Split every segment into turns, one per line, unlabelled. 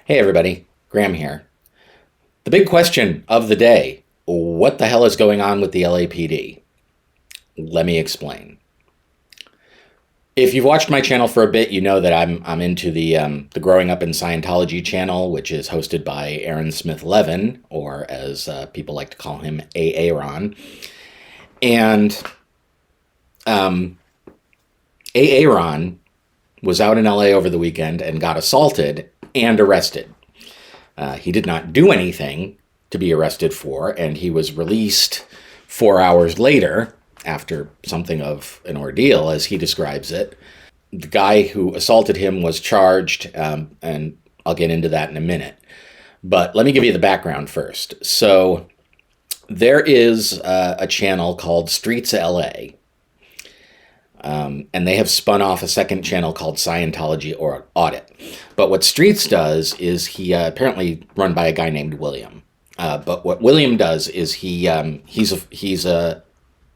Hey everybody, Graham here. The big question of the day, what the hell is going on with the LAPD? Let me explain. If you've watched my channel for a bit, you know that I'm into the Growing Up in Scientology channel, which is hosted by Aaron Smith-Levin, or as people like to call him, Aaron. And Aaron was out in LA over the weekend and got assaulted and arrested. He did not do anything to be arrested for, and he was released 4 hours later after something of an ordeal, as he describes it. The guy who assaulted him was charged, and I'll get into that in a minute. But let me give you the background first. So there is a channel called Streets LA, and they have spun off a second channel called Scientology or Audit. But what Streets does is he apparently run by a guy named William. But what William does is he's a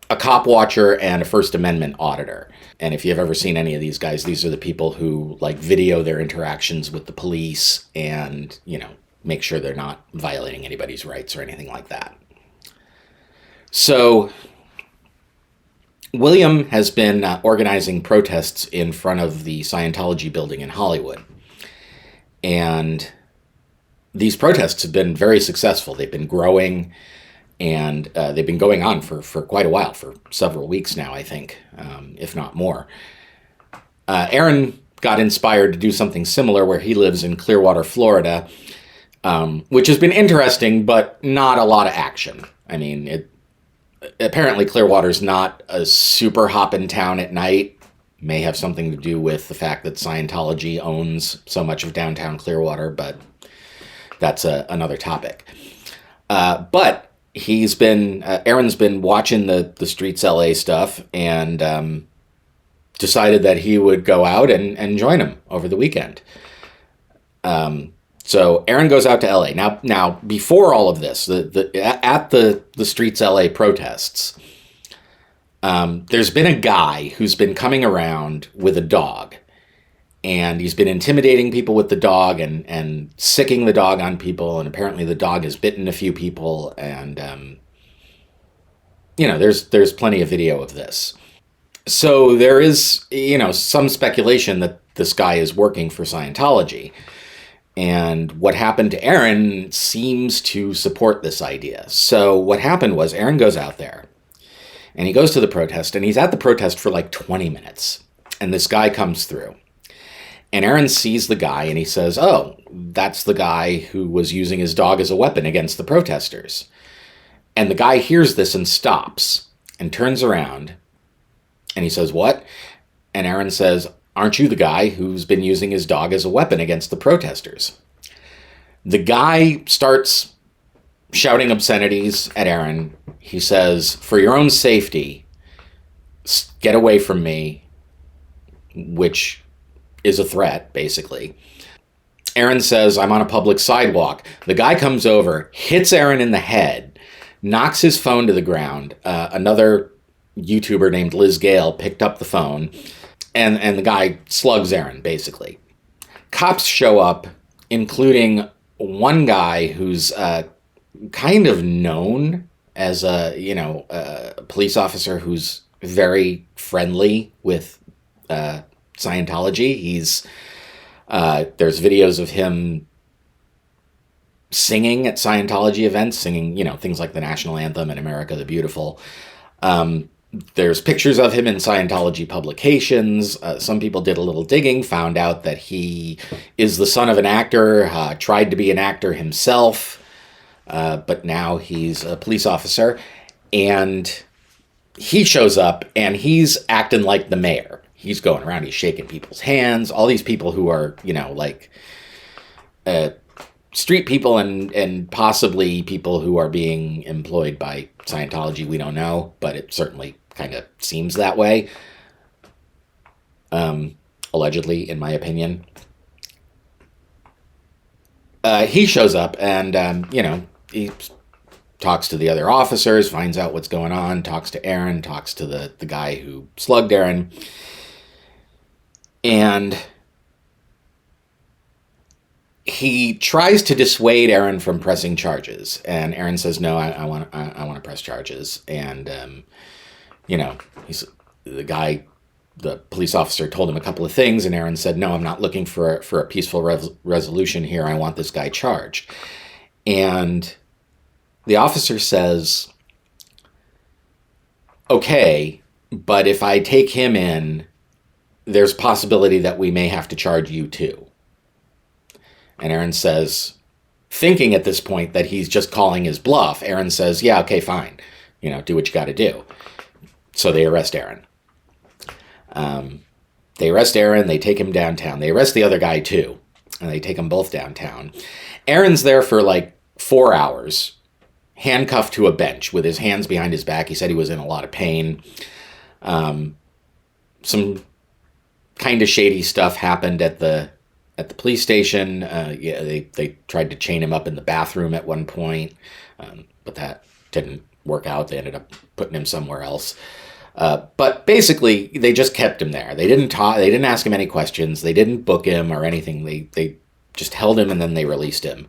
cop watcher and a First Amendment auditor. And if you've ever seen any of these guys, these are the people who like video their interactions with the police and, make sure they're not violating anybody's rights or anything like that. So William has been organizing protests in front of the Scientology building in Hollywood. And these protests have been very successful. They've been growing, and they've been going on for quite a while, for several weeks now, I think, if not more. Aaron got inspired to do something similar where he lives in Clearwater, Florida, which has been interesting, but not a lot of action. I mean, apparently Clearwater's not a super hoppin' town at night. May have something to do with the fact that Scientology owns so much of downtown Clearwater, but that's another topic. But Aaron's been watching the Streets LA stuff and decided that he would go out and join him over the weekend. So Aaron goes out to LA. Now before all of this, at the Streets LA protests, there's been a guy who's been coming around with a dog, and he's been intimidating people with the dog and sicking the dog on people, and apparently the dog has bitten a few people, and there's plenty of video of this. So there is some speculation that this guy is working for Scientology. And what happened to Aaron seems to support this idea. So what happened was Aaron goes out there and he goes to the protest, and he's at the protest for like 20 minutes. And this guy comes through. And Aaron sees the guy and he says, oh, that's the guy who was using his dog as a weapon against the protesters. And the guy hears this and stops and turns around and he says, what? And Aaron says, aren't you the guy who's been using his dog as a weapon against the protesters? The guy starts shouting obscenities at Aaron. He says, for your own safety, get away from me, which is a threat, basically. Aaron says, I'm on a public sidewalk. The guy comes over, hits Aaron in the head, knocks his phone to the ground. Another YouTuber named Liz Gale picked up the phone, and the guy slugs Aaron, basically. Cops show up, including one guy who's kind of known as a police officer who's very friendly with Scientology. There's videos of him singing at Scientology events, singing, things like the national anthem and America the Beautiful. There's pictures of him in Scientology publications. Some people did a little digging, found out that he is the son of an actor, tried to be an actor himself, but now he's a police officer. And he shows up and he's acting like the mayor. He's going around, he's shaking people's hands. All these people who are, street people and possibly people who are being employed by Scientology, we don't know, but it certainly kind of seems that way. Allegedly, in my opinion. He shows up and, he talks to the other officers, finds out what's going on, talks to Aaron, talks to the guy who slugged Aaron. And he tries to dissuade Aaron from pressing charges, and Aaron says, "No, I want to press charges." And he's the police officer told him a couple of things, and Aaron said, "No, I'm not looking for a peaceful resolution here. I want this guy charged." And the officer says, "Okay, but if I take him in, there's possibility that we may have to charge you too." And Aaron says, thinking at this point that he's just calling his bluff, Aaron says, "Yeah, okay, fine. Do what you got to do." So they arrest Aaron. They arrest Aaron. They take him downtown. They arrest the other guy too, and they take them both downtown. Aaron's there for like 4 hours, handcuffed to a bench with his hands behind his back. He said he was in a lot of pain. Some kind of shady stuff happened at the police station. They tried to chain him up in the bathroom at one point, but that didn't work out. They ended up putting him somewhere else. But basically, they just kept him there. They didn't talk. They didn't ask him any questions. They didn't book him or anything. They just held him, and then they released him.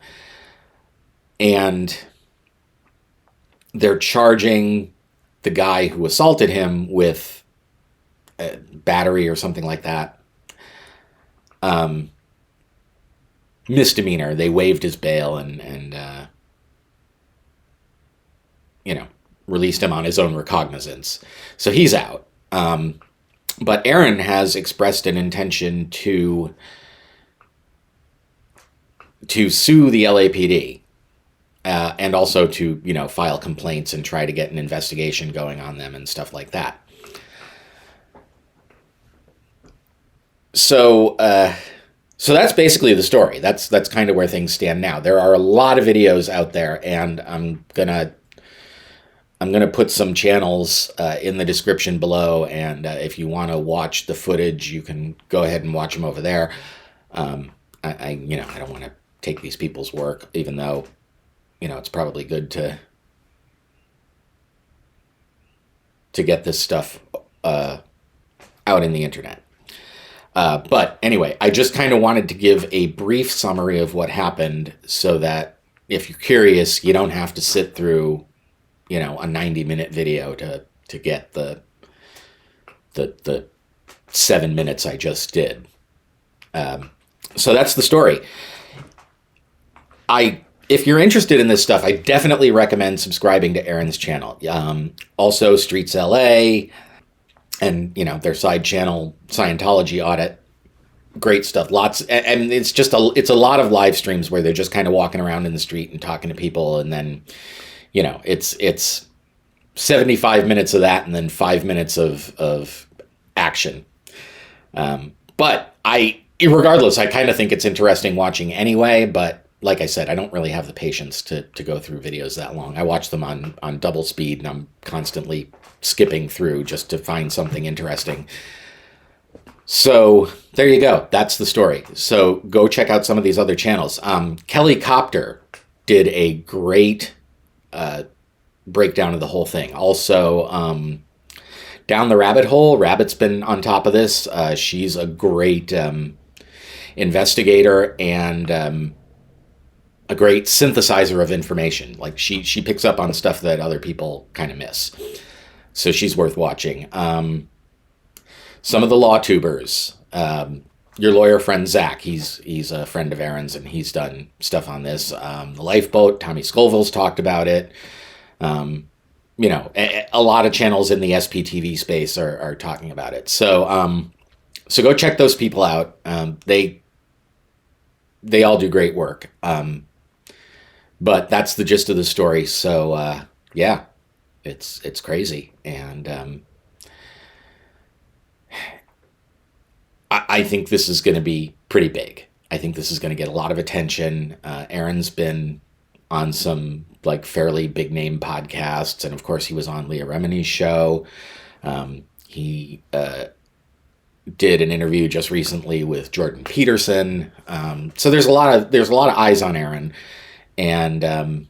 And they're charging the guy who assaulted him with battery or something like that. Misdemeanor. They waived his bail and released him on his own recognizance. So he's out. But Aaron has expressed an intention to sue the LAPD and also to, file complaints and try to get an investigation going on them and stuff like that. So that's basically the story. That's kind of where things stand now. There are a lot of videos out there, and I'm gonna put some channels in the description below. And if you want to watch the footage, you can go ahead and watch them over there. I don't want to take these people's work, even though it's probably good to get this stuff out in the internet. But anyway, I just kind of wanted to give a brief summary of what happened so that if you're curious, you don't have to sit through, a 90-minute video to get the 7 minutes I just did. So that's the story. If you're interested in this stuff, I definitely recommend subscribing to Aaron's channel. Also, Streets LA. And, their side channel, Scientology Audit, great stuff. Lots, and it's a lot of live streams where they're just kind of walking around in the street and talking to people. And then, it's 75 minutes of that and then 5 minutes of action. But regardless, I kind of think it's interesting watching anyway. But like I said, I don't really have the patience to go through videos that long. I watch them on double speed, and I'm constantly skipping through just to find something interesting. So there you go. That's the story. So go check out some of these other channels. Kelly Copter did a great breakdown of the whole thing. Also, Down the Rabbit Hole, Rabbit's been on top of this. She's a great investigator and a great synthesizer of information. Like she picks up on stuff that other people kind of miss. So she's worth watching. Some of the law tubers, your lawyer friend Zach, he's a friend of Aaron's, and he's done stuff on this. The Lifeboat, Tommy Scoville's talked about it. A lot of channels in the SPTV space are talking about it. So so go check those people out. They all do great work. But that's the gist of the story. So yeah. It's crazy, and I think this is going to be pretty big. I think this is going to get a lot of attention. Aaron's been on some fairly big name podcasts, and of course he was on Leah Remini's show. He did an interview just recently with Jordan Peterson. So there's a lot of eyes on Aaron, and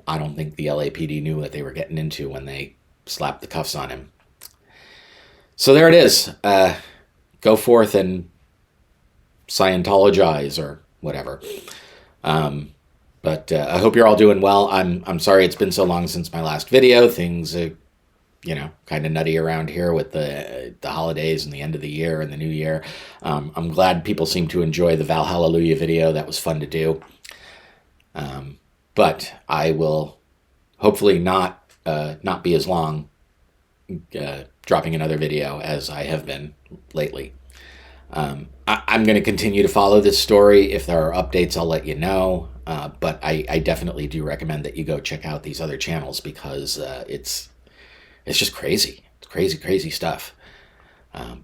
I don't think the LAPD knew what they were getting into when they slapped the cuffs on him. So there it is. Go forth and Scientologize or whatever. But I hope you're all doing well. I'm sorry it's been so long since my last video. Things are, kind of nutty around here with the holidays and the end of the year and the new year. I'm glad people seem to enjoy the Val Hallelujah video. That was fun to do. But I will hopefully not be as long dropping another video as I have been lately. I'm going to continue to follow this story. If there are updates, I'll let you know. But I definitely do recommend that you go check out these other channels because it's just crazy. It's crazy, crazy stuff.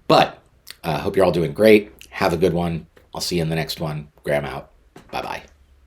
But I hope you're all doing great. Have a good one. I'll see you in the next one. Graham out. Bye-bye.